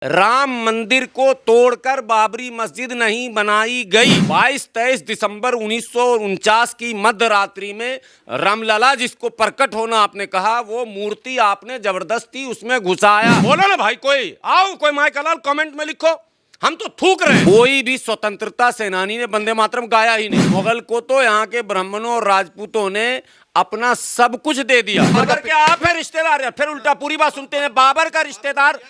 राम मंदिर को तोड़कर बाबरी मस्जिद नहीं बनाई गई। 22-23 दिसंबर 1949 की मध्य रात्रि में रामलला जिसको प्रकट होना आपने कहा, वो मूर्ति आपने जबरदस्ती उसमें घुसाया। बोलो ना भाई, कोई आओ, कोई माइकलाल कमेंट में लिखो, हम तो थूक रहे हैं। कोई भी स्वतंत्रता सेनानी ने वंदे मातरम गाया ही नहीं। मुगल को तो यहाँ के ब्राह्मणों और राजपूतों ने अपना सब कुछ दे दिया। बाबर के आप है रिश्तेदार, फिर उल्टा पूरी बात सुनते हैं। बाबर का रिश्तेदार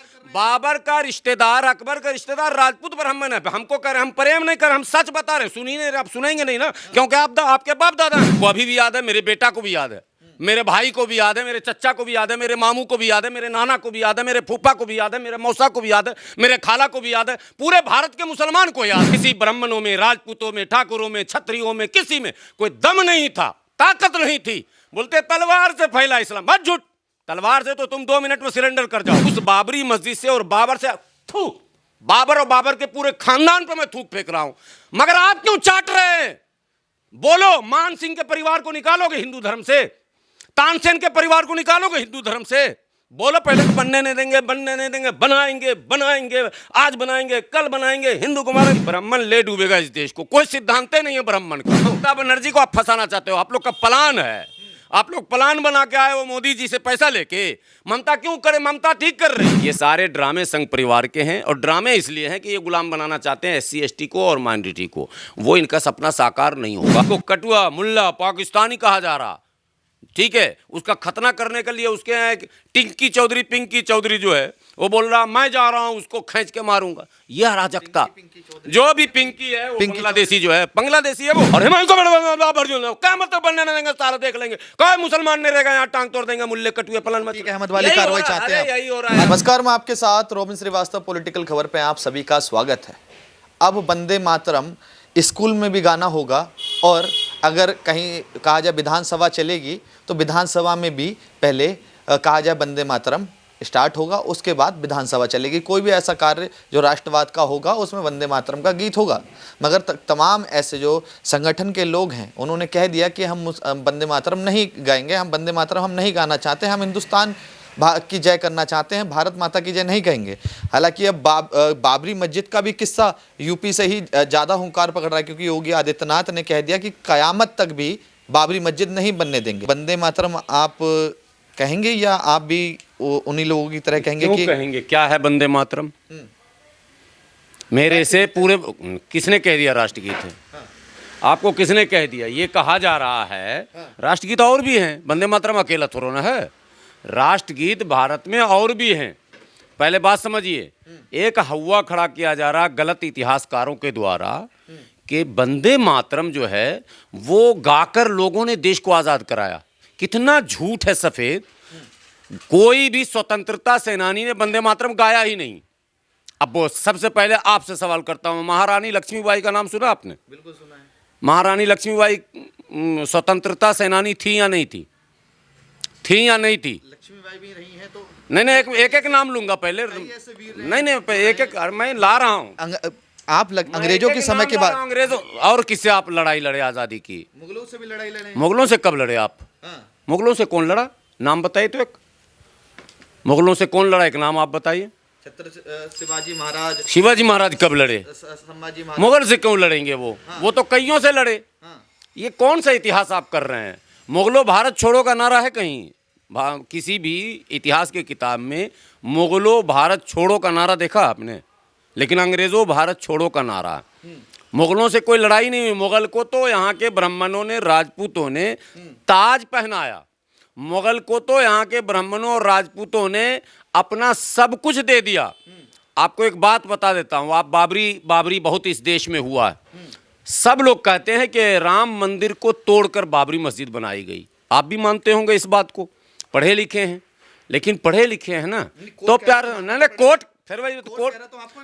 अकबर का रिश्तेदार राजपूत ब्राह्मण है। हमको कर, हम प्रेम नहीं कर, हम सच बता रहे। सुनी नहीं, आप सुनेंगे नहीं ना, क्योंकि आपके बाप दादा को अभी भी याद है, मेरे बेटा को भी याद है, मेरे भाई को भी याद है, मेरे चच्चा को भी याद है, मेरे मामू को भी याद है, मेरे नाना को भी याद है, मेरे फूफा को भी याद है, मेरे मौसा को भी याद है, मेरे खाला को भी याद है, पूरे भारत के मुसलमान को याद। किसी ब्राह्मणों में, राजपूतों में, ठाकुरों में, क्षत्रियों में, किसी में कोई दम नहीं था, ताकत नहीं थी। बोलते तलवार से फैला इस्लाम, बस झूठ। तलवार से तो तुम 2 मिनट में सिलेंडर कर जाओ। उस बाबरी मस्जिद से और बाबर से थूक, बाबर और बाबर के पूरे खानदान पर मैं थूक फेंक रहा हूं, मगर आप क्यों चाट रहे हैं? बोलो, मान सिंह के परिवार को निकालोगे हिंदू धर्म से, तानसेन के परिवार को निकालोगे हिंदू धर्म से? बोलो, पहले तो बनने नहीं देंगे, बनने नहीं देंगे, बनाएंगे, आज बनाएंगे, कल बनाएंगे, हिंदू को मारेंगे। ब्राह्मण ले डूबेगा इस देश को, कोई सिद्धांत नहीं है ब्राह्मण का। ममता बनर्जी को आप फंसाना चाहते हो, आप लोग का प्लान है, आप लोग प्लान बना के आए हो मोदी जी से पैसा लेके। ममता क्यों करे? ममता ठीक कर रही है। ये सारे ड्रामे संघ परिवार के हैं, और ड्रामे इसलिए हैं कि ये गुलाम बनाना चाहते हैं SC ST को और माइनॉरिटी को। वो इनका सपना साकार नहीं होगा। को कटुआ मुल्ला पाकिस्तानी कहा जा रहा, ठीक है, उसका खतना करने के लिए उसके यहाँ एक पिंकी चौधरी जो है, वो बोल रहा मैं जा रहा हूं, उसको खींच के मारूंगा। यह अराजकता। जो भी पिंकी है वो बांग्लादेशी जो है, बांग्लादेशी है वो। और क्या मतलब बनने नहीं देंगे, सारा देख लेंगे, कोई मुसलमान नहीं रहेगा यहाँ, टांग तोड़ देंगे, मुल्ले कटुए पलन मत। अहमद वाली कार्रवाई चाहते हैं। यही हो रहा है। नमस्कार, मैं आपके साथ रोबिन श्रीवास्तव। पॉलिटिकल खबर पे आप सभी का स्वागत है। अब वंदे मातरम स्कूल में भी गाना होगा, और अगर कहीं कहा जाए विधानसभा चलेगी तो विधानसभा में भी पहले कहा जाए वंदे मातरम स्टार्ट होगा, उसके बाद विधानसभा चलेगी। कोई भी ऐसा कार्य जो राष्ट्रवाद का होगा उसमें वंदे मातरम का गीत होगा। मगर तमाम ऐसे जो संगठन के लोग हैं उन्होंने कह दिया कि हम वंदे मातरम नहीं गाएंगे, हम वंदे मातरम हम नहीं गाना चाहते, हम हिंदुस्तान की जय करना चाहते हैं, भारत माता की जय नहीं कहेंगे। हालांकि अब बाबरी मस्जिद का भी किस्सा यूपी से ही ज़्यादा हुंकार पकड़ रहा है, क्योंकि योगी आदित्यनाथ ने कह दिया कि कयामत तक भी बाबरी मस्जिद नहीं बनने देंगे। वंदे मातरम आप कहेंगे, या आप भी उन्हीं लोगों की तरह कहेंगे? कि कहेंगे क्या है वंदे मातरम? मेरे से पूरे किसने कह दिया राष्ट्रगीत है? आपको किसने कह दिया? ये कहा जा रहा है राष्ट्रगीत और भी हैं, वंदे मातरम अकेला थोड़ा ना है। राष्ट्रगीत भारत में और भी हैं। पहले बात समझिए, एक हवा खड़ा किया जा रहा गलत इतिहासकारों के द्वारा कि वंदे मातरम जो है वो गाकर लोगों ने देश को आज़ाद कराया। कितना झूठ है सफ़ेद। कोई भी स्वतंत्रता सेनानी ने वंदे मातरम गाया ही नहीं। अब वो सबसे पहले आपसे सवाल करता हूँ, महारानी लक्ष्मीबाई का नाम सुना आपने? बिल्कुल सुना है। महारानी लक्ष्मीबाई स्वतंत्रता सेनानी थी या नहीं थी? थी या नहीं थी? लक्ष्मीबाई भी रही हैं तो नहीं, एक नाम लूंगा पहले। नहीं, एक मैं ला रहा हूँ। आप अंग्रेजों के समय के बाद अंग्रेजों और किससे आप लड़ाई लड़े आज़ादी की? मुगलों से भी लड़ाई लड़े। मुगलों से कब लड़े आप? मुगलों से कौन लड़ा? नाम बताइए तो एक। मुगलों से कौन लड़ा, एक नाम आप बताइए। शिवाजी महाराज कब लड़े? संभाजी महाराज। मुगल से क्यों लड़ेंगे? वो तो कईयों से लड़े। ये कौन सा इतिहास आप कर रहे हैं? मुगलों भारत छोड़ो का नारा है कहीं? किसी भी इतिहास की किताब में मुगलों भारत छोड़ो का नारा देखा आपने? लेकिन अंग्रेजों भारत छोड़ो का नारा। मुगलों से कोई लड़ाई नहीं हुई। मुगल को तो यहाँ के ब्राह्मणों ने, राजपूतों ने ताज पहनाया। मुगल को तो यहाँ के ब्राह्मणों और राजपूतों ने अपना सब कुछ दे दिया। आपको एक बात बता देता हूँ, आप बाबरी बहुत इस देश में हुआ है। सब लोग कहते हैं कि राम मंदिर को तोड़कर बाबरी मस्जिद बनाई गई। आप भी मानते होंगे इस बात को, पढ़े लिखे हैं। लेकिन पढ़े लिखे हैं ना तो प्यार नहीं, कोर्ट फिर वही तो कोर्ट।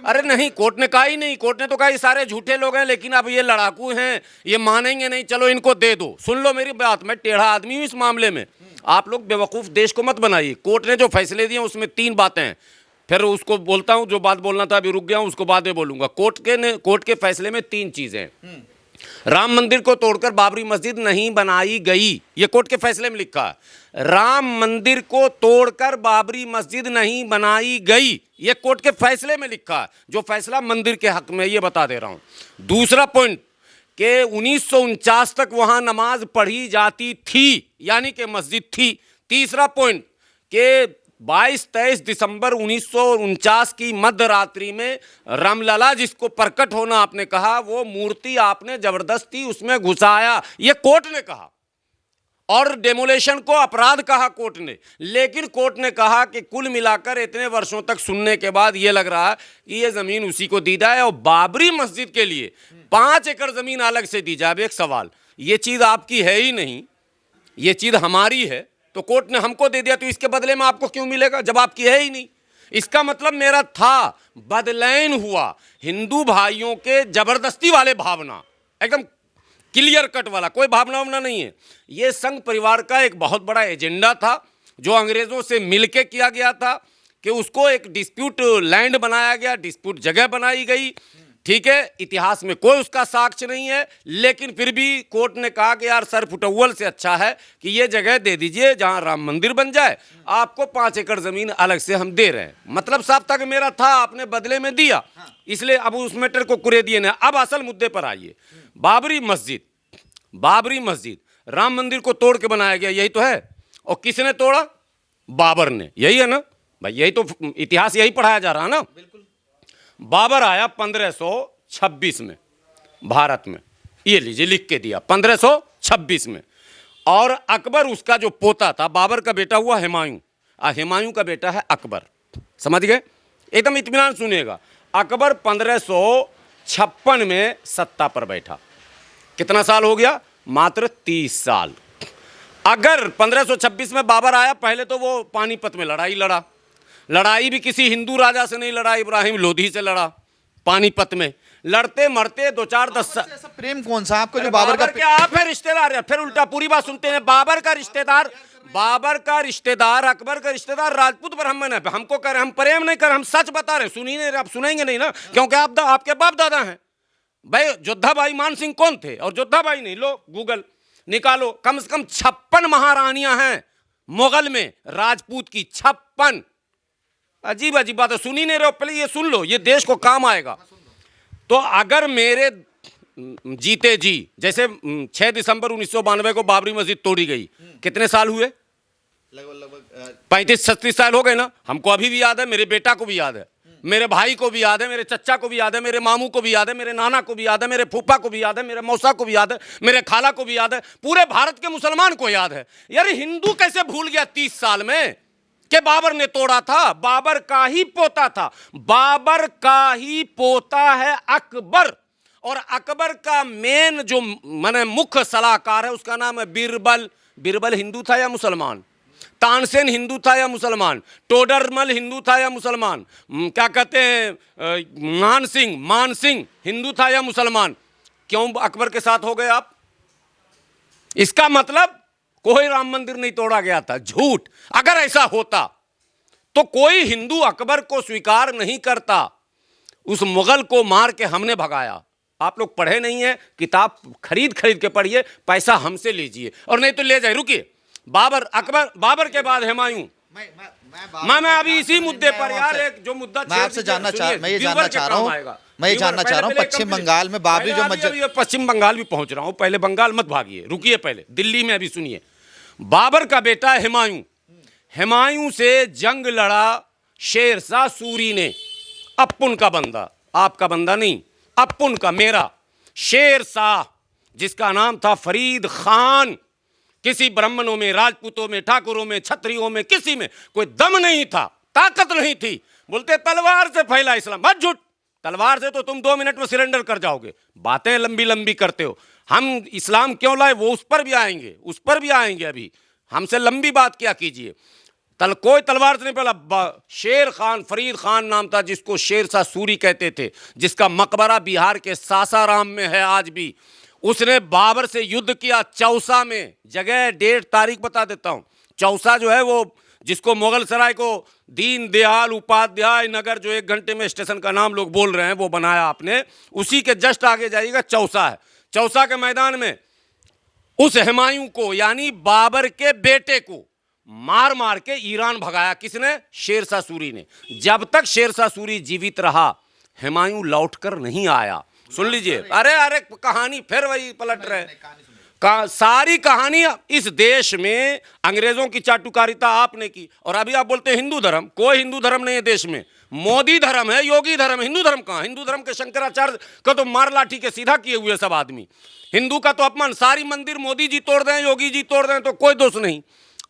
अरे नहीं, कोर्ट ने कहा ही नहीं। कोर्ट ने तो कहा ये सारे झूठे लोग हैं, लेकिन अब ये लड़ाकू हैं, ये मानेंगे नहीं, चलो इनको दे दो। सुन लो मेरी बात, मैं टेढ़ा आदमी हूँ इस मामले में। आप लोग बेवकूफ़ देश को मत बनाइए। कोर्ट ने जो फैसले दिए उसमें 3 बातें हैं। फिर उसको बोलता हूँ, जो बात बोलना था अभी रुक गया हूँ, उसको बाद में बोलूँगा। कोर्ट के फैसले में 3 चीज़ें हैं। राम मंदिर को तोड़कर बाबरी मस्जिद नहीं बनाई गई, ये कोर्ट के फैसले में लिखा है। राम मंदिर को तोड़कर बाबरी मस्जिद नहीं बनाई गई, ये कोर्ट के फैसले में लिखा है, जो फैसला मंदिर के हक में, ये बता दे रहा हूं। दूसरा पॉइंट कि 1949 तक वहां नमाज पढ़ी जाती थी, यानी कि मस्जिद थी। तीसरा पॉइंट कि 22-23 दिसंबर 1949 की मध्य रात्रि में रामलला जिसको प्रकट होना आपने कहा, वो मूर्ति आपने जबरदस्ती उसमें घुसाया, ये कोर्ट ने कहा। और डेमोलेशन को अपराध कहा कोर्ट ने। लेकिन कोर्ट ने कहा कि कुल मिलाकर इतने वर्षों तक सुनने के बाद ये लग रहा है कि ये जमीन उसी को दी जाए और बाबरी मस्जिद के लिए 5 एकड़ जमीन अलग से दी जाए। एक सवाल, ये चीज आपकी है ही नहीं, ये चीज हमारी है, तो कोर्ट ने हमको दे दिया, तो इसके बदले में आपको क्यों मिलेगा जब आपकी है ही नहीं? इसका मतलब मेरा था, बदलैन हुआ हिंदू भाइयों के जबरदस्ती वाले भावना, एकदम क्लियर कट वाला, कोई भावना वावना नहीं है। ये संघ परिवार का एक बहुत बड़ा एजेंडा था जो अंग्रेजों से मिलके किया गया था कि उसको एक डिस्प्यूट लैंड बनाया गया, डिस्प्यूट जगह बनाई गई, ठीक है। इतिहास में कोई उसका साक्ष्य नहीं है, लेकिन फिर भी कोर्ट ने कहा कि यार सर फुटअव्वल से अच्छा है कि ये जगह दे दीजिए जहां राम मंदिर बन जाए, आपको 5 एकड़ जमीन अलग से हम दे रहे हैं। मतलब साफ था कि मेरा था, आपने बदले में दिया, इसलिए अब उस मैटर को कुरे दिए ना। अब असल मुद्दे पर आइए। बाबरी मस्जिद राम मंदिर को तोड़ के बनाया गया, यही तो है। और किसने तोड़ा? बाबर ने, यही है ना भाई, यही तो इतिहास यही पढ़ाया जा रहा है ना। बाबर आया 1526 में भारत में, ये लीजिए लिख के दिया 1526 में। और अकबर उसका जो पोता था, बाबर का बेटा हुआ हुमायूं, हुमायूं का बेटा है अकबर। समझ गए? एकदम इत्मीनान सुनिएगा। अकबर 1556 में सत्ता पर बैठा। कितना साल हो गया? मात्र 30 साल। अगर 1526 में बाबर आया, पहले तो वो पानीपत में लड़ाई लड़ा, लड़ाई भी किसी हिंदू राजा से नहीं लड़ा, इब्राहिम लोधी से लड़ा। पानीपत में लड़ते मरते 2-4-10 साल। ऐसा प्रेम कौन सा आपको जो बाबर का? क्या आप है रिश्तेदार है? फिर उल्टा पूरी बात सुनते हैं। बाबर का रिश्तेदार अकबर का रिश्तेदार राजपूत ब्राह्मण है। हमको कर, हम प्रेम नहीं कर, हम सच बता रहे। सुनिए नहीं, आप सुनेंगे नहीं ना, क्योंकि आप आपके बाप दादा हैं। भाई जोधाबाई मान सिंह कौन थे? और जोधाबाई नहीं, लो गूगल निकालो, कम से कम 56 महारानियां हैं मुगल में, राजपूत की 56। अजीब अजीब बात है, सुनी नहीं रहे हो, पहले ये सुन लो, ये देश को काम आएगा। तो अगर मेरे जीते जी, जैसे 6 दिसंबर 1992 को बाबरी मस्जिद तोड़ी गई, कितने साल हुए? लगभग 35-36 साल हो गए ना। हमको अभी भी याद है, मेरे बेटा को भी याद है, मेरे भाई को भी याद है, मेरे चचा को भी याद है, मेरे मामू को भी याद है, मेरे नाना को भी याद है, मेरे फूफा को भी याद है, मेरे मौसा को भी याद है, मेरे खाला को भी याद है, पूरे भारत के मुसलमान को याद है। यार हिंदू कैसे भूल गया 30 साल में कि बाबर ने तोड़ा था? बाबर का ही पोता था, बाबर का ही पोता है अकबर। और अकबर का मेन जो माने मुख्य सलाहकार है, उसका नाम है बीरबल। बीरबल हिंदू था या मुसलमान? तानसेन हिंदू था या मुसलमान? टोडरमल हिंदू था या मुसलमान? क्या कहते हैं, मान सिंह हिंदू था या मुसलमान? क्यों अकबर के साथ हो गए आप? इसका मतलब कोई राम मंदिर नहीं तोड़ा गया था, झूठ। अगर ऐसा होता तो कोई हिंदू अकबर को स्वीकार नहीं करता। उस मुगल को मार के हमने भगाया। आप लोग पढ़े नहीं है, किताब खरीद के पढ़िए, पैसा हमसे लीजिए, और नहीं तो ले जाए। रुकिए, बाबर के बाद हुमायूं। मैं अभी इसी मुद्दे पर यार, एक जो मुद्दा मैं आपसे जानना चाह रहा हूं, पश्चिम बंगाल में बाबरी जो मस्जिद, पश्चिम बंगाल भी पहुंच रहा हूं, पहले बंगाल मत भागिए, रुकिए, पहले दिल्ली में अभी सुनिए। बाबर का बेटा हुमायूं से जंग लड़ा शेरशाह सूरी ने, अपुन का बंदा, आपका बंदा नहीं, अपुन का, मेरा शेरशाह, जिसका नाम था फरीद खान। किसी ब्राह्मणों में, राजपूतों में, ठाकुरों में, क्षत्रियों में, किसी में कोई दम नहीं था, ताकत नहीं थी। बोलते तलवार से फैला इस्लाम, बस झूठ। तलवार से तो तुम 2 मिनट में सरेंडर कर जाओगे, बातें लंबी लंबी करते हो। हम इस्लाम क्यों लाए, वो उस पर भी आएंगे, अभी हमसे लंबी बात क्या कीजिए। कोई तलवार से नहीं फैला। शेर खान, फरीद खान नाम था, जिसको शेरशाह सूरी कहते थे, जिसका मकबरा बिहार के सासाराम में है आज भी। उसने बाबर से युद्ध किया चौसा में। जगह, डेट, तारीख बता देता हूं। चौसा जो है वो, जिसको मुगल सराय को दीन दयाल उपाध्याय नगर, जो 1 घंटे में स्टेशन का नाम लोग बोल रहे हैं, वो बनाया आपने, उसी के जस्ट आगे जाइएगा चौसा है। चौसा के मैदान में उस हुमायूं को यानी बाबर के बेटे को मार मार के ईरान भगाया। किसने? शेरशाह सूरी ने। जब तक शेरशाह सूरी जीवित रहा हुमायूं लौटकर नहीं आया। सुन लीजिए, अरे अरे कहानी फिर वही पलट रहे। सारी कहानी इस देश में अंग्रेजों की चाटुकारिता आपने की, और अभी आप बोलते हैं हिंदू धर्म। कोई हिंदू धर्म नहीं है देश में, मोदी धर्म है, योगी धर्म। हिंदू धर्म कहाँ? हिंदू धर्म के शंकराचार्य का तो मार लाठी के सीधा किए हुए सब आदमी। हिंदू का तो अपमान। सारी मंदिर मोदी जी तोड़ दें, योगी जी तोड़ दें तो कोई दोष नहीं।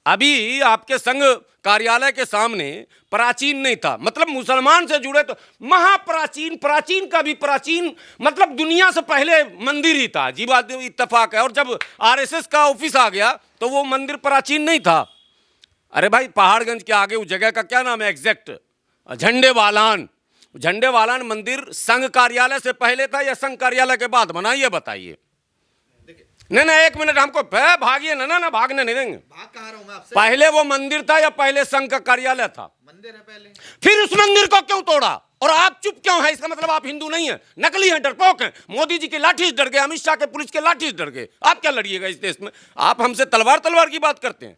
अभी आपके संघ कार्यालय के सामने प्राचीन नहीं था, मतलब मुसलमान से जुड़े तो महाप्राचीन, प्राचीन का भी प्राचीन, मतलब दुनिया से पहले मंदिर ही था। जी बात इत्तेफाक है। और जब आरएसएस का ऑफिस आ गया तो वो मंदिर प्राचीन नहीं था। अरे भाई, पहाड़गंज के आगे उस जगह का क्या नाम है एग्जैक्ट? झंडेवालान। झंडेवालान मंदिर संघ कार्यालय से पहले था या संघ कार्यालय के बाद बना, ये बताइए। नहीं नहीं, एक मिनट, हमको भागिए ना, ना भागने नहीं देंगे। भाग कहाँ रहा हूं मैं आपसे? पहले वो मंदिर था या पहले संघ का कार्यालय था? मंदिर है पहले। फिर उस मंदिर को क्यों तोड़ा? और आप चुप क्यों है? इसका मतलब आप हिंदू नहीं है, नकली हैं, डरपोक हैं। मोदी जी की लाठी से डर गए, अमित शाह के पुलिस के लाठी से डर गए। आप क्या लड़िएगा इस देश में? आप हमसे तलवार की बात करते हैं,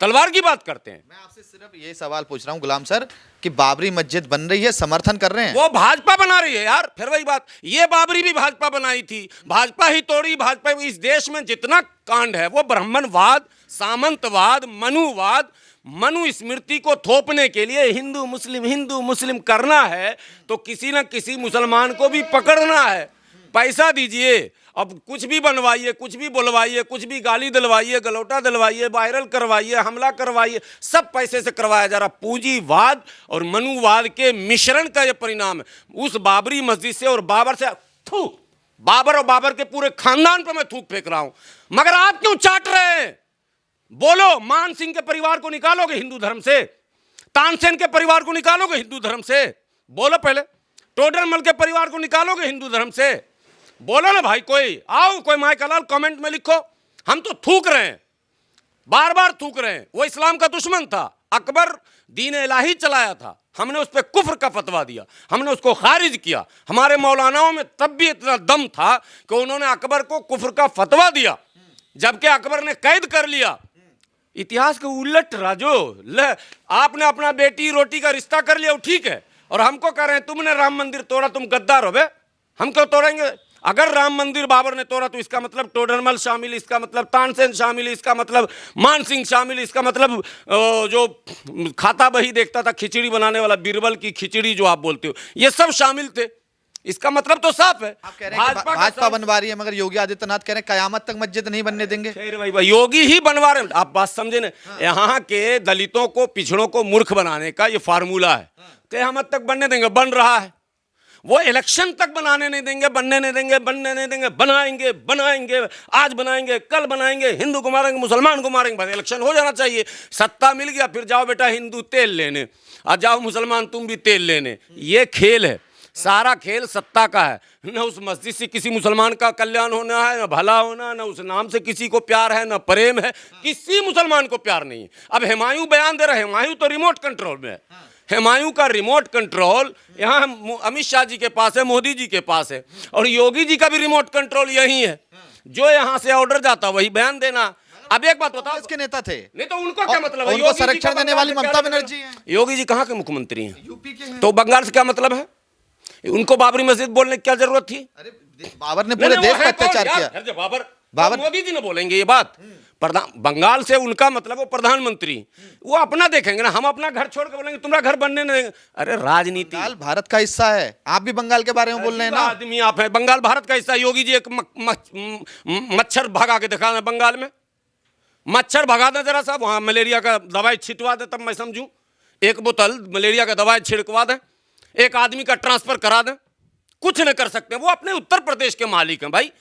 तलवार की बात करते हैं। मैं आपसे सिर्फ ये सवाल पूछ रहा हूं गुलाम सर कि बाबरी मस्जिद बन रही है, समर्थन कर रहे हैं? वो भाजपा बना रही है यार, फिर वही बात। ये बाबरी भी भाजपा बनाई थी, भाजपा ही तोड़ी। भाजपा इस देश में जितना कांड है वो ब्राह्मणवाद, सामंतवाद, मनुवाद, मनुस्मृति को थोपने के लिए हिंदू मुस्लिम करना है तो किसी न किसी मुसलमान को भी पकड़ना है। पैसा दीजिए, अब कुछ भी बनवाइए, कुछ भी बुलवाइए, कुछ भी गाली दिलवाइए, गलौटा दिलवाइए, वायरल करवाइए, हमला करवाइए, सब पैसे से करवाया जा रहा। पूंजीवाद और मनुवाद के मिश्रण का यह परिणाम है। उस बाबरी मस्जिद से और बाबर से बाबर और बाबर के पूरे खानदान पर मैं थूक फेंक रहा हूं, मगर आप क्यों चाट रहे हैं? बोलो, मान सिंह के परिवार को निकालोगे हिंदू धर्म से? तानसेन के परिवार को निकालोगे हिंदू धर्म से? बोलो पहले। टोडरमल के परिवार को निकालोगे हिंदू धर्म से? बोलो ना भाई, कोई आओ, कोई माइकलाल कमेंट में लिखो। हम तो थूक रहे हैं, बार बार थूक रहे हैं। वो इस्लाम का दुश्मन था, अकबर दीन इलाही चलाया था, हमने उस पर कुफ्र का फतवा दिया, हमने उसको खारिज किया। हमारे मौलानाओं में तब भी इतना दम था कि उन्होंने अकबर को कुफ्र का फतवा दिया, जबकि अकबर ने कैद कर लिया। इतिहास के उलट राजो, आपने अपना बेटी रोटी का रिश्ता कर लिया, ठीक है, और हमको कह रहे हैं तुमने राम मंदिर तोड़ा, तुम गद्दार हो बे। हम क्यों तोड़ेंगे? अगर राम मंदिर बाबर ने तोड़ा तो इसका मतलब टोडरमल शामिल, इसका मतलब तानसेन शामिल, इसका मतलब मान सिंह शामिल, इसका मतलब जो खाता बही देखता था खिचड़ी बनाने वाला, बीरबल की खिचड़ी जो आप बोलते हो, ये सब शामिल थे। इसका मतलब तो साफ है। आप कह रहे हैं भाजपा बनवा रही है, मगर योगी आदित्यनाथ कह रहे हैं कयामत तक मस्जिद नहीं बनने देंगे। भाई योगी ही बनवा रहे हैं। आप बात समझे ना? यहाँ के दलितों को, पिछड़ों को मूर्ख बनाने का ये फार्मूला है। कयामत तक बनने देंगे, बन रहा है। वो इलेक्शन तक बनाने नहीं देंगे, बनने नहीं देंगे, बनने नहीं देंगे। बनाएंगे बनाएंगे, आज बनाएंगे, कल बनाएंगे, हिंदू को मारेंगे, मुसलमान को मारेंगे। बस इलेक्शन हो जाना चाहिए, सत्ता मिल गया, फिर जाओ बेटा हिंदू तेल लेने, और जाओ मुसलमान तुम भी तेल लेने। ये खेल है, सारा खेल सत्ता का है। न उस मस्जिद से किसी मुसलमान का कल्याण होना है, न भला होना, न उस नाम से किसी को प्यार है, न प्रेम है। किसी मुसलमान को प्यार नहीं है। अब हुमायूं बयान दे रहे हैं, हुमायूं तो रिमोट कंट्रोल में है। हुमायूं का रिमोट कंट्रोल यहाँ अमित शाह जी के पास है, मोदी जी के पास है, और योगी जी का भी रिमोट कंट्रोल यही है। जो यहाँ से ऑर्डर जाता वही बयान देना। अब एक बात बताओ, इसके नेता थे, नहीं तो उनको क्या मतलब है? उनको संरक्षण देने वाली ममता बनर्जी है। योगी जी कहाँ के मुख्यमंत्री हैं? यूपी के हैं। तो बंगाल से क्या मतलब है? उनको बाबरी मस्जिद बोलने की क्या जरूरत थी? अरे बाबर ने पूरे देश पर अत्याचार किया। बाबर मोदी जी ने बोलेंगे ये बात? बंगाल से उनका मतलब वो प्रधानमंत्री, वो अपना देखेंगे ना, हम अपना घर छोड़ के बोलेंगे तुम्हारा घर बनने नहीं देंगे। अरे राजनीति, बंगाल भारत का हिस्सा है। आप भी बंगाल के बारे में बोल रहे हैं ना? आदमी आप है, बंगाल भारत का हिस्सा। योगी जी एक मच्छर भगा के दिखा बंगाल में, मच्छर भगा दे जरा सा, वहां मलेरिया का दवाई छिटवा दे, तब मैं समझूं। एक बोतल मलेरिया का दवाई छिड़कवा दे, एक आदमी का ट्रांसफर करा दें, कुछ नहीं कर सकते। वो अपने उत्तर प्रदेश के मालिक हैं भाई।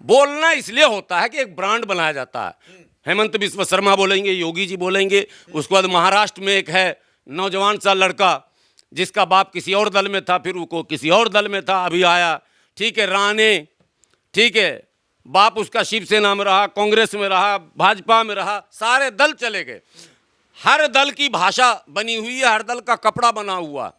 बोलना इसलिए होता है कि एक ब्रांड बनाया जाता है। हेमंत बिस्वा शर्मा बोलेंगे, योगी जी बोलेंगे, उसके बाद महाराष्ट्र में एक है नौजवान सा लड़का जिसका बाप किसी और दल में था, फिर वो किसी और दल में था, अभी आया, ठीक है, राणे, ठीक है, बाप उसका शिवसेना में रहा, कांग्रेस में रहा, भाजपा में रहा, सारे दल चले गए। हर दल की भाषा बनी हुई है, हर दल का कपड़ा बना हुआ,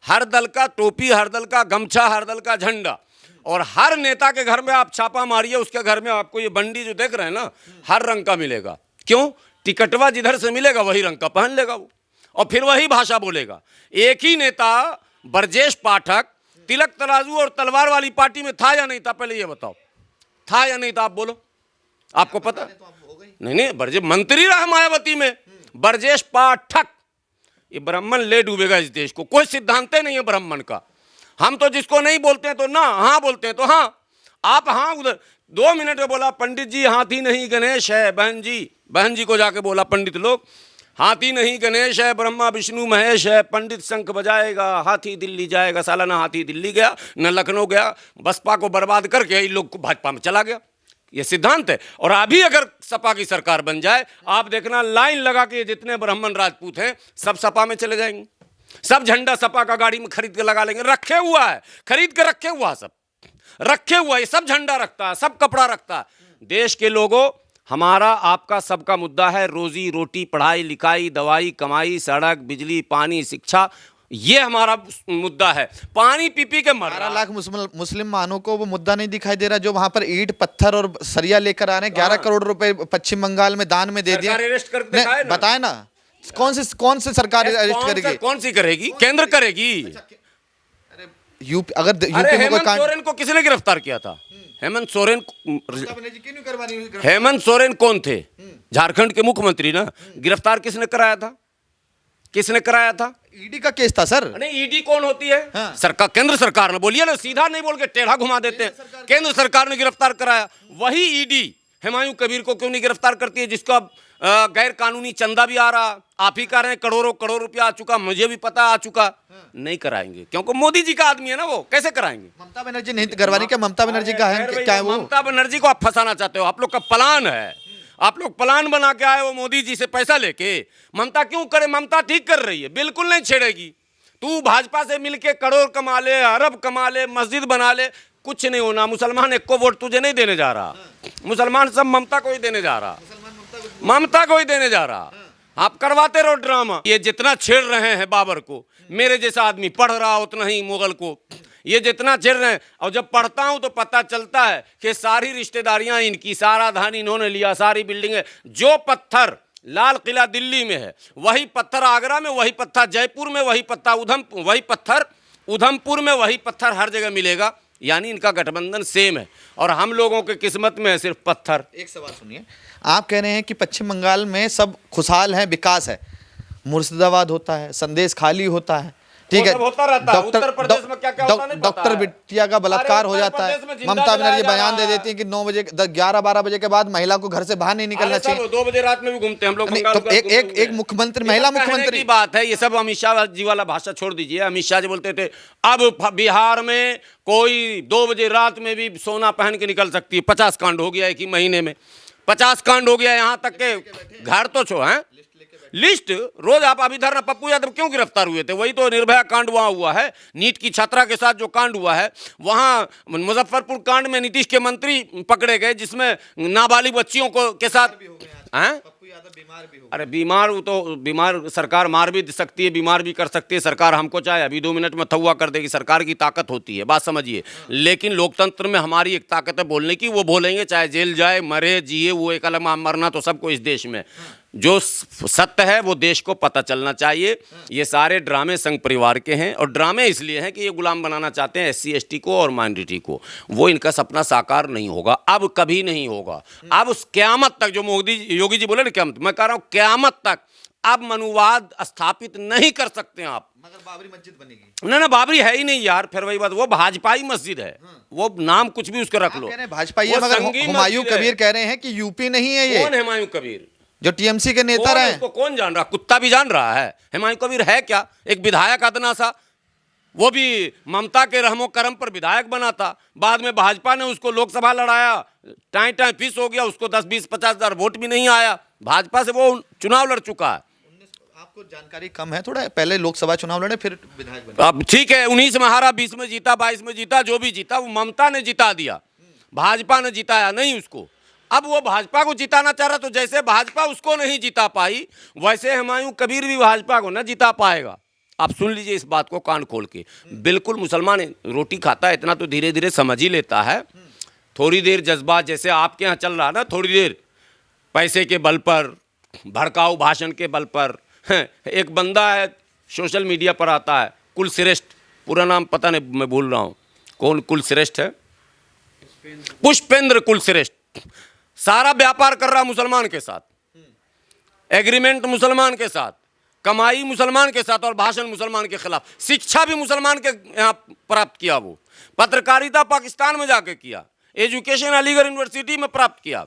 हर दल का टोपी, हर दल का गमछा, हर दल का झंडा। और हर नेता के घर में आप छापा मारिए, उसके घर में आपको ये बंडी जो देख रहे हैं ना, हर रंग का मिलेगा। क्यों? टिकटवा जिधर से मिलेगा वही रंग का पहन लेगा वो, और फिर वही भाषा बोलेगा। एक ही नेता ब्रजेश पाठक तिलक तराजू और तलवार वाली पार्टी में था या नहीं था? पहले ये बताओ, था या नहीं था? आप बोलो, आपको पता? नहीं, ब्रजेश मंत्री रहा मायावती में। ब्रजेश पाठक, ये ब्राह्मण ले डूबेगा इस देश को। कोई सिद्धांत नहीं है ब्राह्मण का। हम तो जिसको नहीं बोलते हैं तो ना, हाँ बोलते हैं तो हाँ। आप हाँ उधर 2 मिनट में बोला पंडित जी हाथी नहीं गणेश है। बहन जी को जाके बोला पंडित लोग, हाथी नहीं गणेश है, ब्रह्मा विष्णु महेश है। पंडित शंख बजाएगा, हाथी दिल्ली जाएगा। साला ना हाथी दिल्ली गया न लखनऊ गया, बसपा को बर्बाद करके इन लोग को भाजपा में चला गया। ये सिद्धांत है। और अभी अगर सपा की सरकार बन जाए, आप देखना लाइन लगा के जितने ब्राह्मण राजपूत हैं सब सपा में चले जाएंगे। सब झंडा सपा का गाड़ी में खरीद के लगा लेंगे। रखे हुआ है, खरीद के रखे हुआ, सब रखे हुआ है। सब झंडा रखता है, सब कपड़ा रखता है। देश के लोगों, हमारा आपका सबका मुद्दा है रोजी रोटी, पढ़ाई लिखाई, दवाई, कमाई, सड़क, बिजली, पानी, शिक्षा। ये हमारा मुद्दा है। पानी पी पी के मर 12 लाख मुस्लिम मानों को वो मुद्दा नहीं दिखाई दे रहा, जो वहां पर ईंट पत्थर और सरिया लेकर आ रहे हैं। 11 करोड़ रुपए पश्चिम बंगाल में दान में दे दिए। अरेस्ट कर दिखाए ना, बताए ना, कौन से सरकार अरेस्ट करेगी? कौन सी करेगी? केंद्र करेगी। यूपी, अगर यूपी में हेमंत सोरेन को किसने गिरफ्तार किया था? हेमंत सोरेन कौन थे? झारखंड के मुख्यमंत्री ना। गिरफ्तार किसने कराया था? किसने कराया था? ईडी का केस था सर। नहीं, ईडी कौन होती है? हाँ। सरकार, केंद्र सरकार ने। बोलिए ना, सीधा नहीं बोल के टेढ़ा घुमा देते हैं। केंद्र सरकार ने गिरफ्तार कराया। वही ईडी हुमायूं कबीर को क्यों नहीं गिरफ्तार करती है, जिसका गैर कानूनी चंदा भी आ रहा? आप ही कह रहे हैं करोड़ रुपया आ चुका, मुझे भी पता आ चुका। नहीं कराएंगे, क्योंकि मोदी जी का आदमी है ना वो, कैसे कराएंगे? ममता बनर्जी नहीं करवानी क्या? ममता बनर्जी का है क्या? है वो ममता बनर्जी को आप फंसाना चाहते हो। आप लोग का प्लान है, आप लोग प्लान बना के आए हो मोदी जी से पैसा लेके। ममता क्यों करे? ममता ठीक कर रही है, बिल्कुल नहीं छेड़ेगी। तू भाजपा से मिलके करोड़ कमा ले, अरब कमा ले, मस्जिद बना ले, कुछ नहीं होना। मुसलमान एक को वोट तुझे नहीं देने जा रहा। मुसलमान सब ममता को ही देने जा रहा, ममता को ही देने जा रहा। आप करवाते रहो ड्रामा। ये जितना छेड़ रहे हैं बाबर को, मेरे जैसा आदमी पढ़ रहा उतना ही मुगल को, ये जितना छेड़ रहे हैं। और जब पढ़ता हूं तो पता चलता है कि सारी रिश्तेदारियां इनकी, सारा धन इन्होंने लिया, सारी बिल्डिंगें। जो पत्थर लाल किला दिल्ली में है, वही पत्थर आगरा में, वही पत्थर जयपुर में, वही पत्थर उधमपुर में, वही पत्थर हर जगह मिलेगा। यानी इनका गठबंधन सेम है और हम लोगों के किस्मत में है सिर्फ पत्थर। एक सवाल सुनिए, आप कह रहे हैं कि पश्चिम बंगाल में सब खुशहाल है, विकास है। मुर्शिदाबाद होता है, संदेश खाली होता है, ठीक है। होता रहता है। उत्तर प्रदेश में क्या क्या होता नहीं पता डॉक्टर है। बिटिया का बलात्कार हो जाता है। ममता बनर्जी बयान दे देती है कि 9 बजे 11-12 बजे के बाद महिला को घर से बाहर नहीं निकलना चाहिए। 2 बजे रात में भी घूमते हैं हम लोग। तो एक मुख्यमंत्री, महिला मुख्यमंत्री की बात है। ये सब अमित शाह जी वाला भाषा छोड़ दीजिए। अमित शाह जी बोलते थे अब बिहार में कोई 2 बजे रात में भी सोना पहन के निकल सकती है। 50 कांड हो गया एक ही महीने में, 50 कांड हो गया। यहाँ तक के घर तो छो है लिस्ट रोज। आप अभी धरना, पप्पू यादव क्यों गिरफ्तार हुए थे? वही तो निर्भया कांड वहाँ हुआ है। नीट की छात्रा के साथ जो कांड हुआ है, वहाँ मुजफ्फरपुर कांड में नीतीश के मंत्री पकड़े गए, जिसमें नाबालिग बच्चियों को के साथ हैं। अरे बीमार, वो तो बीमार सरकार मार भी सकती है, बीमार भी कर सकती है सरकार। हमको चाहे अभी 2 मिनट में थवा कर देगी, सरकार की ताकत होती है, बात समझिए। लेकिन लोकतंत्र में हमारी एक ताकत है बोलने की। वो बोलेंगे चाहे जेल जाए, मरे, जिए, वो एक अलग। मरना तो सबको इस देश में। जो सत्य है वो देश को पता चलना चाहिए। ये सारे ड्रामे संघ परिवार के हैं, और ड्रामे इसलिए हैं कि ये गुलाम बनाना चाहते हैं SC ST को और माइनॉरिटी को। वो इनका सपना साकार नहीं होगा, अब कभी नहीं होगा। अब उस क़यामत तक, जो योगी जी बोले ना क़यामत, मैं कह रहा हूँ क़यामत तक अब मनुवाद स्थापित नहीं कर सकते हैं आप। मगर बाबरी मस्जिद बनेगी ना, बाबरी है ही नहीं यार। फिर वही बात, वो भाजपाई मस्जिद है। वो नाम कुछ भी उसका रख लो, भाजपाई है। मगर हुमायूं कबीर कह रहे हैं कि यूपी नहीं है ये। कौन है हुमायूं कबीर? जो TMC के नेता रहे। उसको कौन जान रहा? कुत्ता भी जान रहा है। हुमायूं कबीर है क्या? एक विधायक अदना सा, वो भी ममता के रहमो करम पर विधायक बना था। बाद में भाजपा ने उसको लोकसभा लड़ाया, टाइम फिस हो गया, उसको 10-20-50 हज़ार वोट भी नहीं आया। भाजपा से वो चुनाव लड़ चुका है। आपको जानकारी कम है थोड़ा, पहले लोकसभा चुनाव लड़े फिर विधायक बने। अब ठीक है, 19 में हारा, 20 में जीता, 22 में जीता, जो भी जीता वो ममता ने जिता दिया, भाजपा ने जिताया नहीं उसको। अब वो भाजपा को जिताना चाह रहा, तो जैसे भाजपा उसको नहीं जिता पाई, वैसे हुमायूं कबीर भी भाजपा को न जिता पाएगा। आप सुन लीजिए इस बात को कान खोल के। बिल्कुल मुसलमान रोटी खाता है, इतना तो धीरे धीरे समझ ही लेता है। थोड़ी देर जज्बात जैसे आपके यहाँ चल रहा ना, थोड़ी देर पैसे के बल पर, भड़काऊ भाषण के बल पर। एक बंदा है सोशल मीडिया पर आता है, कुलश्रेष्ठ, पूरा नाम पता नहीं, मैं भूल रहा हूँ कौन कुलश्रेष्ठ है, पुष्पेंद्र कुलश्रेष्ठ। सारा व्यापार कर रहा मुसलमान के साथ, एग्रीमेंट मुसलमान के साथ, कमाई मुसलमान के साथ और भाषण मुसलमान के खिलाफ। शिक्षा भी मुसलमान के यहाँ प्राप्त किया, वो पत्रकारिता पाकिस्तान में जाके किया, एजुकेशन अलीगढ़ यूनिवर्सिटी में प्राप्त किया,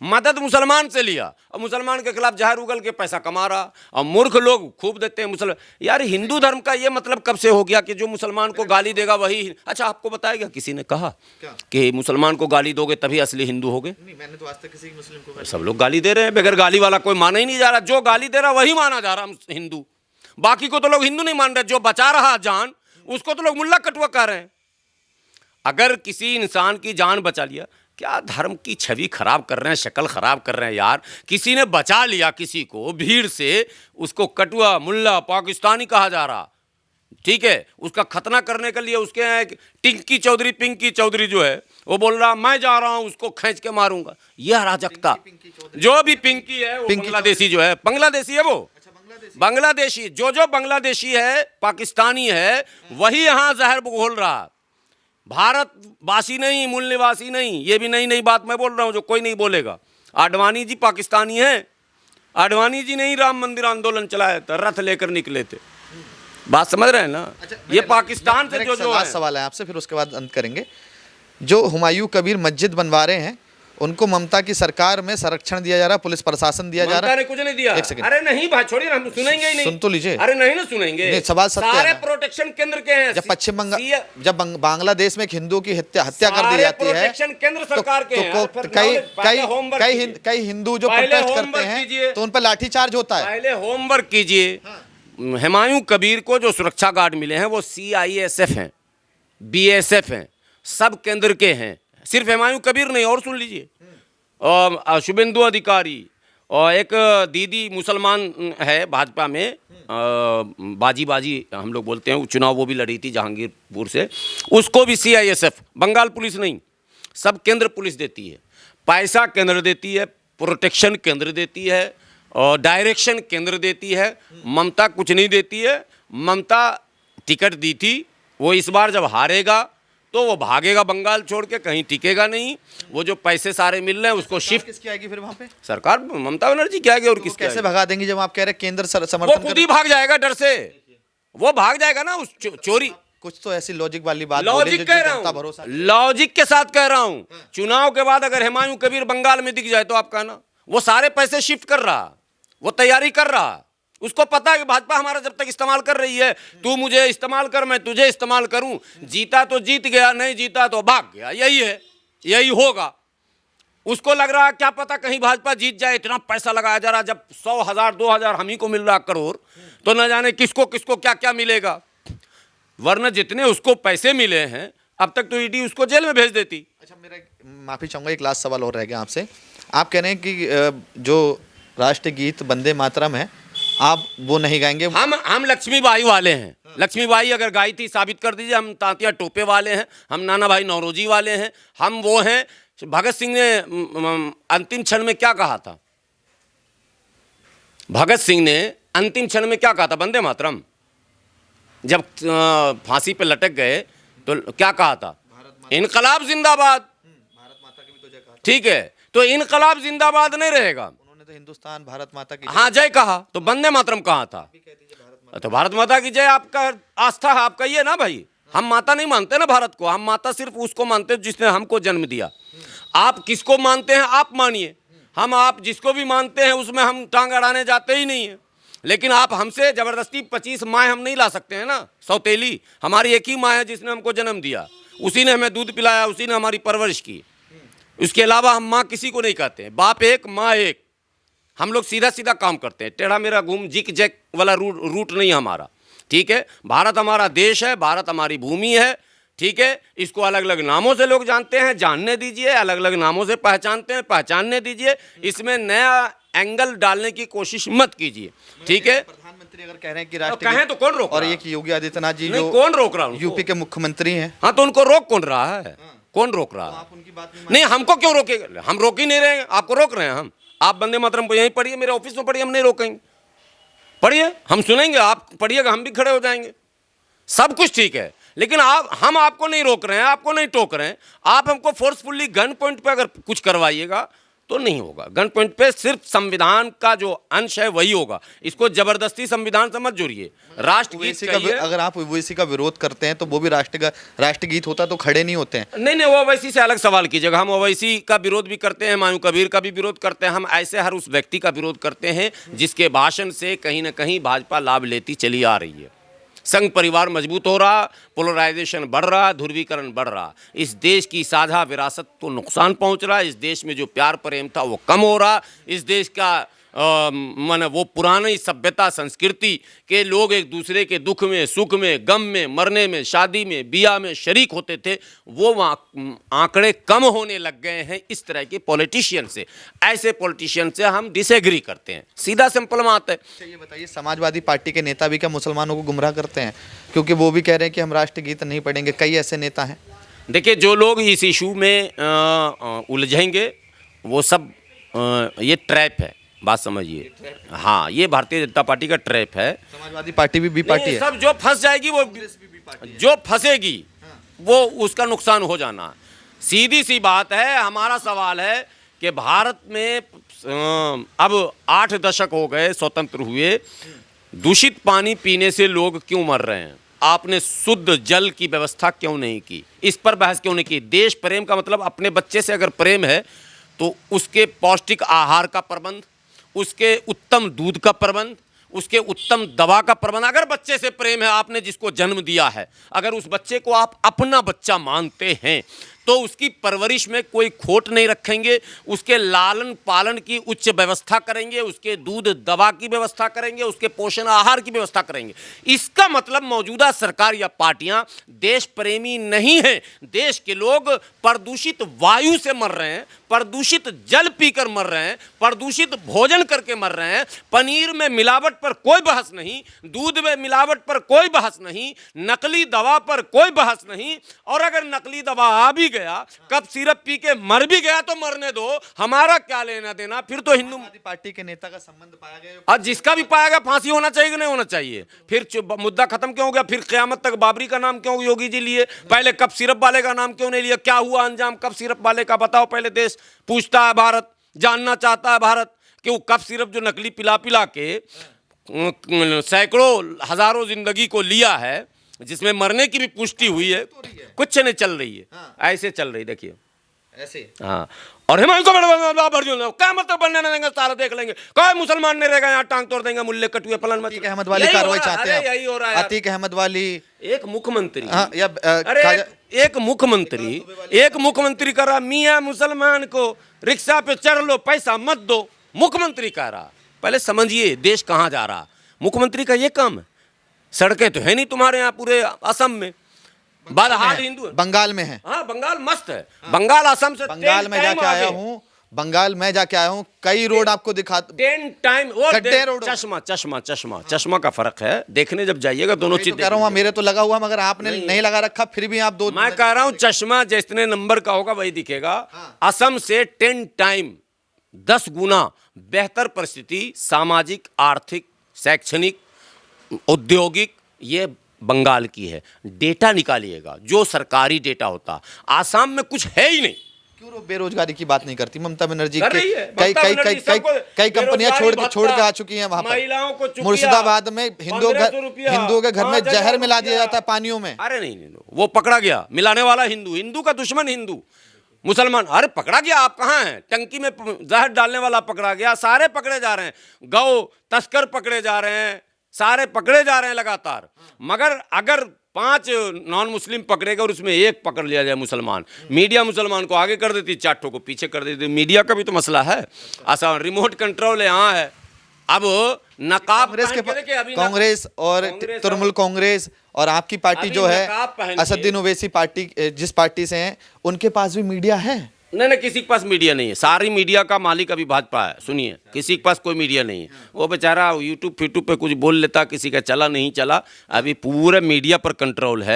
मदद मुसलमान से लिया और मुसलमान के खिलाफ जहर उगल के पैसा कमा रहा। और मूर्ख लोग खूब देते हैं मुसलमान। यार हिंदू धर्म का ये मतलब कब से हो गया कि जो मुसलमान को गाली देगा वही। अच्छा आपको बताएगा किसी ने कहा कि मुसलमान को गाली दोगे तभी असली हिंदू होगे? नहीं, मैंने तो आज तक किसी मुस्लिम को। सब लोग गाली दे रहे हैं, बगैर गाली वाला कोई माना ही नहीं जा रहा। जो गाली दे रहा वही माना जा रहा हिंदू, बाकी को तो लोग हिंदू नहीं मान रहे। जो बचा रहा जान उसको तो लोग मुल्ला कटवा कर रहे हैं। अगर किसी इंसान की जान बचा लिया, क्या धर्म की छवि खराब कर रहे हैं, शक्ल खराब कर रहे हैं यार। किसी ने बचा लिया किसी को भीड़ से, उसको कटुआ, मुल्ला, पाकिस्तानी कहा जा रहा, ठीक है। उसका खतना करने के लिए उसके यहाँ एक टिंकी चौधरी, पिंकी चौधरी जो है वो बोल रहा मैं जा रहा हूं उसको खींच के मारूंगा। यह अराजकता। जो भी पिंकी है वो बांग्लादेशी जो है, बांग्लादेशी है वो, बांग्लादेशी, जो बांग्लादेशी है, पाकिस्तानी है, वही यहाँ जहर घोल रहा। भारतवासी नहीं, मूल निवासी नहीं। ये भी नई बात मैं बोल रहा हूँ जो कोई नहीं बोलेगा। आडवाणी जी पाकिस्तानी हैं। आडवाणी जी ने ही राम मंदिर आंदोलन चलाया था, रथ लेकर निकले थे। बात समझ रहे हैं ना? अच्छा, ये पाकिस्तान से जो है। सवाल है आपसे, फिर उसके बाद अंत करेंगे। जो हुमायूं कबीर मस्जिद बनवा रहे हैं उनको ममता की सरकार में संरक्षण दिया जा रहा है, पुलिस प्रशासन दिया जा रहा है। कुछ नहीं दिया। एक सेकंड। अरे नहीं भाई छोड़िए, हम सुनेंगे ही नहीं। सुन तो लीजिए। अरे नहीं ना सुनेंगे। नहीं, सवाल सत्य सारे है ना। प्रोटेक्शन केंद्र के हैं। जब पश्चिम बंगाल, जब बांग्लादेश में एक हिंदू की हत्या कर दी जाती है, प्रोटेक्शन केंद्र सरकार के हैं। कई हिंदू जो प्रोटेस्ट करते हैं तो उन पर लाठीचार्ज होता है। पहले होमवर्क कीजिए। हुमायूं कबीर को जो सुरक्षा गार्ड मिले हैं वो CISF हैं, BSF हैं, सब केंद्र के हैं। सिर्फ हुमायूं कबीर नहीं, और सुन लीजिए, और शुभेंदु अधिकारी, और एक दीदी मुसलमान है भाजपा में, बाजी हम लोग बोलते हैं, चुनाव वो भी लड़ी थी जहांगीरपुर से, उसको भी CISF, बंगाल पुलिस नहीं, सब केंद्र पुलिस देती है। पैसा केंद्र देती है, प्रोटेक्शन केंद्र देती है, और डायरेक्शन केंद्र देती है। ममता कुछ नहीं देती है। ममता टिकट दी थी, वो इस बार जब हारेगा तो वो भागेगा बंगाल छोड़ के, कहीं टिकेगा नहीं। वो जो पैसे सारे मिल रहे हैं उसको शिफ्ट किसकी आएगी फिर वहाँ पे? सरकार ममता बनर्जी की आएगी। और किसकी? कैसे भगा देंगी जब आप कह रहे हैं केंद्र समर्थन? वो खुद ही भाग जाएगा डर से, वो भाग जाएगा ना उस चोरी। कुछ तो ऐसी लॉजिक वाली बात, लॉजिक कह रहा हूँ, लॉजिक के साथ कह रहा हूँ। चुनाव के बाद अगर हुमायूं कबीर बंगाल में दिख जाए तो आप कहना वो सारे पैसे शिफ्ट कर रहा, वो तैयारी कर रहा। उसको पता है कि भाजपा हमारा जब तक इस्तेमाल कर रही है, तू मुझे इस्तेमाल कर, मैं तुझे इस्तेमाल करूं। जीता तो जीत गया, नहीं जीता तो भाग गया। यही है, यही होगा। उसको लग रहा है क्या पता कहीं भाजपा जीत जाए, इतना पैसा लगाया जा रहा। जब 100,000 2,000 हम ही को मिल रहा करोड़, तो न जाने किसको किसको क्या क्या मिलेगा। वरना जितने उसको पैसे मिले हैं अब तक तो ईडी उसको जेल में भेज देती। अच्छा, मेरा माफी चाहूंगा, एक लास्ट सवाल और रह गया आपसे। आप कह रहे हैं कि जो राष्ट्रीय गीत वंदे मातरम है आप वो नहीं गाएंगे? हम लक्ष्मीबाई वाले हैं। लक्ष्मीबाई अगर गाई थी साबित कर दीजिए। हम तांतिया टोपे वाले हैं, हम नाना भाई नौरोजी वाले हैं, हम वो हैं। भगत सिंह ने अंतिम क्षण में क्या कहा था? भगत सिंह ने अंतिम क्षण में क्या कहा था? वंदे मातरम। जब फांसी पे लटक गए तो क्या कहा था? इनकलाब जिंदाबाद। भारत माता की भी तो जय कहा। ठीक है, तो इनकलाब जिंदाबाद नहीं रहेगा। तो हिंदुस्तान भारत माता की हाँ जय कहा, तो वंदे मातरम कहाँ था? तो भारत माता की जय आपका आस्था है, आप कहिए ना भाई। हम माता नहीं मानते ना भारत को, हम माता सिर्फ उसको मानते हैं जिसने हमको जन्म दिया। आप किसको मानते हैं आप मानिए, हम आप जिसको भी मानते हैं उसमें हम टांग अड़ाने जाते ही नहीं है। लेकिन आप हमसे जबरदस्ती 25 माँ हम नहीं ला सकते हैं ना, सौतेली। हमारी एक ही माँ है जिसने हमको जन्म दिया, उसी ने हमें दूध पिलाया, उसी ने हमारी परवरिश की। उसके अलावा हम माँ किसी को नहीं कहते हैं। बाप एक माँ एक। हम लोग सीधा सीधा काम करते हैं, टेढ़ा मेरा घूम जिक जैक वाला रूट नहीं है हमारा। ठीक है, भारत हमारा देश है, भारत हमारी भूमि है। ठीक है, इसको अलग अलग नामों से लोग जानते हैं, जानने दीजिए। अलग अलग नामों से पहचानते हैं, पहचानने दीजिए। इसमें नया एंगल डालने की कोशिश मत कीजिए। ठीक है। मुख्यमंत्री अगर कह रहे हैं कि कहें राष्ट्रगीत, तो कौन रोक और रहा है? एक योगी आदित्यनाथ जी नहीं, जो कौन रोक रहा है उनको? यूपी के मुख्यमंत्री हैं, हाँ, तो उनको रोक कौन रहा है? कौन रोक रहा तो है? आप उनकी बात नहीं नहीं, हमको क्यों रोकेगा? हम रोक ही नहीं रहे हैं, आपको रोक रहे हैं हम। आप वंदे मातरम को यहीं पढ़िए, मेरे ऑफिस में पढ़िए, हम नहीं रोकेंगे। पढ़िए, हम सुनेंगे, आप पढ़िएगा, हम भी खड़े हो जाएंगे। सब कुछ ठीक है, लेकिन हम आपको नहीं रोक रहे हैं, आपको नहीं टोक रहे हैं। आप हमको फोर्सफुली गन पॉइंट पे अगर कुछ करवाइएगा तो नहीं होगा। गन पॉइंट पे सिर्फ संविधान का जो अंश है वही होगा। इसको जबरदस्ती संविधान से मत जोड़िए। राष्ट्रगीत ओवैसी का, कहिए। अगर आप ओवैसी का विरोध करते हैं तो वो भी राष्ट्रगीत होता तो खड़े नहीं होते हैं। नहीं, वो ओवैसी से अलग सवाल कीजिएगा। हम ओवैसी का विरोध भी करते हैं, हुमायूं कबीर का भी विरोध करते हैं। हम ऐसे हर उस व्यक्ति का विरोध करते हैं जिसके भाषण से कहीं ना कहीं भाजपा लाभ लेती चली आ रही है। संघ परिवार मजबूत हो रहा, पोलराइजेशन बढ़ रहा, ध्रुवीकरण बढ़ रहा। इस देश की साझा विरासत को नुकसान पहुंच रहा। इस देश में जो प्यार प्रेम था वो कम हो रहा। इस देश का माने वो पुरानी सभ्यता संस्कृति के लोग एक दूसरे के दुख में, सुख में, गम में, मरने में, शादी में, बियाह में शरीक होते थे, वो आंकड़े कम होने लग गए हैं इस तरह के पॉलिटिशियन से। ऐसे पॉलिटिशियन से हम डिसएग्री करते हैं। सीधा सिंपल बात है। अच्छा, ये बताइए, समाजवादी पार्टी के नेता भी क्या मुसलमानों को गुमराह करते हैं? क्योंकि वो भी कह रहे हैं कि हम राष्ट्रगीत नहीं पढ़ेंगे। कई ऐसे नेता हैं। देखिए, जो लोग इस इशू में उलझेंगे वो सब ये ट्रैप है, बात समझिए। हाँ, ये भारतीय जनता पार्टी का ट्रैप है। समाजवादी पार्टी भी पार्टी है। सब जो फंस जाएगी वो, जो फंसेगी वो उसका नुकसान हो जाना। सीधी सी बात है। हमारा सवाल है कि भारत में अब 8 दशक हो गए स्वतंत्र हुए, दूषित पानी पीने से लोग क्यों मर रहे हैं? आपने शुद्ध जल की व्यवस्था क्यों नहीं की? इस पर बहस क्यों नहीं की? देश प्रेम का मतलब अपने बच्चे से अगर प्रेम है तो उसके पौष्टिक आहार का प्रबंध, उसके उत्तम दूध का प्रबंध, उसके उत्तम दवा का प्रबंध। अगर बच्चे से प्रेम है, आपने जिसको जन्म दिया है, अगर उस बच्चे को आप अपना बच्चा मानते हैं तो उसकी परवरिश में कोई खोट नहीं रखेंगे, उसके लालन पालन की उच्च व्यवस्था करेंगे, उसके दूध दवा की व्यवस्था करेंगे, उसके पोषण आहार की व्यवस्था करेंगे। इसका मतलब मौजूदा सरकार या पार्टियां देश प्रेमी नहीं हैं। देश के लोग प्रदूषित वायु से मर रहे हैं, प्रदूषित जल पीकर मर रहे हैं, प्रदूषित भोजन करके मर रहे हैं। पनीर में मिलावट पर कोई बहस नहीं, दूध में मिलावट पर कोई बहस नहीं, नकली दवा पर कोई बहस नहीं। और अगर नकली दवा आ भी गया, कब सिरप पी के मर भी गया तो मरने दो, हमारा क्या लेना देना। फिर तो हिंदू पार्टी के नेता का संबंध पाया गया, और जिसका भी पाएगा फांसी होना चाहिए कि नहीं होना चाहिए? फिर मुद्दा खत्म क्यों हो गया? फिर क़यामत तक बाबरी का नाम क्यों योगी जी लिए? पहले कप सिरप वाले का नाम क्यों नहीं लिया? क्या हुआ अंजाम कप सिरप वाले का? बताओ पहले। देश पूछता है, भारत जानना चाहता है भारत कि वो कप सिरप जो नकली पिला पिला के सैकड़ों हजारों जिंदगी को लिया है, जिसमें मरने की भी पुष्टि हुई है, कुछ नहीं चल रही है। ऐसे चल रही, देखिए ऐसे। हाँ। और हिमांशु को क्या मतलब बनने नहीं देंगे, सारा देख लेंगे, कोई मुसलमान नहीं रहेगा यहाँ, टांग तोड़ देंगे, मुल्ले कटुए फलन। अतीक अहमद वाली कार्रवाई चाहते हैं? यही हो रहा है। अतीक अहमद वाली एक मुख्यमंत्री, एक मुख्यमंत्री कह रहा मियाँ मुसलमान को रिक्शा पे चढ़ लो, पैसा मत दो। मुख्यमंत्री कह रहा। पहले समझिए देश कहाँ जा रहा। मुख्यमंत्री का ये काम है। सड़कें तो है नहीं तुम्हारे यहाँ पूरे असम में। बदहाल हिंदू बंगाल में है। हाँ, बंगाल मस्त है। बंगाल असम से बंगाल में जाके आया हूँ, बंगाल में जाके आया हूँ। कई रोड आपको दिखा 10 टाइम चश्मा का फर्क है। देखने जब जाइएगा दोनों चीज कह रहा हूँ, मेरे तो लगा हुआ, मगर आपने नहीं लगा रखा, फिर भी आप दो। मैं कह रहा हूँ चश्मा जितने नंबर का होगा वही दिखेगा। असम से 10 टाइम 10 गुना बेहतर परिस्थिति, सामाजिक, आर्थिक, शैक्षणिक, औद्योगिक, ये बंगाल की है। डेटा निकालिएगा, जो सरकारी डेटा होता। आसाम में कुछ है ही नहीं। क्यों बेरोजगारी की बात नहीं करती ममता बनर्जी? कई कंपनियां छोड़ के आ चुकी हैं वहां पर। मुर्शिदाबाद में हिंदुओं के घर में जहर मिला दिया जाता है पानियों में। अरे नहीं, वो पकड़ा गया, मिलाने वाला हिंदू का दुश्मन हिंदू, मुसलमान। अरे पकड़ा गया, आप कहाँ हैं? टंकी में जहर डालने वाला पकड़ा गया। सारे पकड़े जा रहे हैं, गौ तस्कर पकड़े जा रहे हैं, सारे पकड़े जा रहे हैं लगातार। मगर अगर 5 नॉन मुस्लिम पकड़ेगा और उसमें एक पकड़ लिया जाए मुसलमान, मीडिया मुसलमान को आगे कर देती, 4 ठो को पीछे कर देती। मीडिया का भी तो मसला है। आसान रिमोट कंट्रोल यहाँ है। अब नकाब कांग्रेस और तृणमूल कांग्रेस और आपकी पार्टी जो है असदुद्दीन ओवैसी पार्टी, जिस पार्टी से हैं, उनके पास भी मीडिया है। नहीं नहीं, किसी के पास मीडिया नहीं है, सारी मीडिया का मालिक अभी भाजपा है। सुनिए, किसी के पास कोई मीडिया नहीं है। वो बेचारा यूट्यूब फिट्यूब पे कुछ बोल लेता, किसी का चला नहीं चला, अभी पूरे मीडिया पर कंट्रोल है।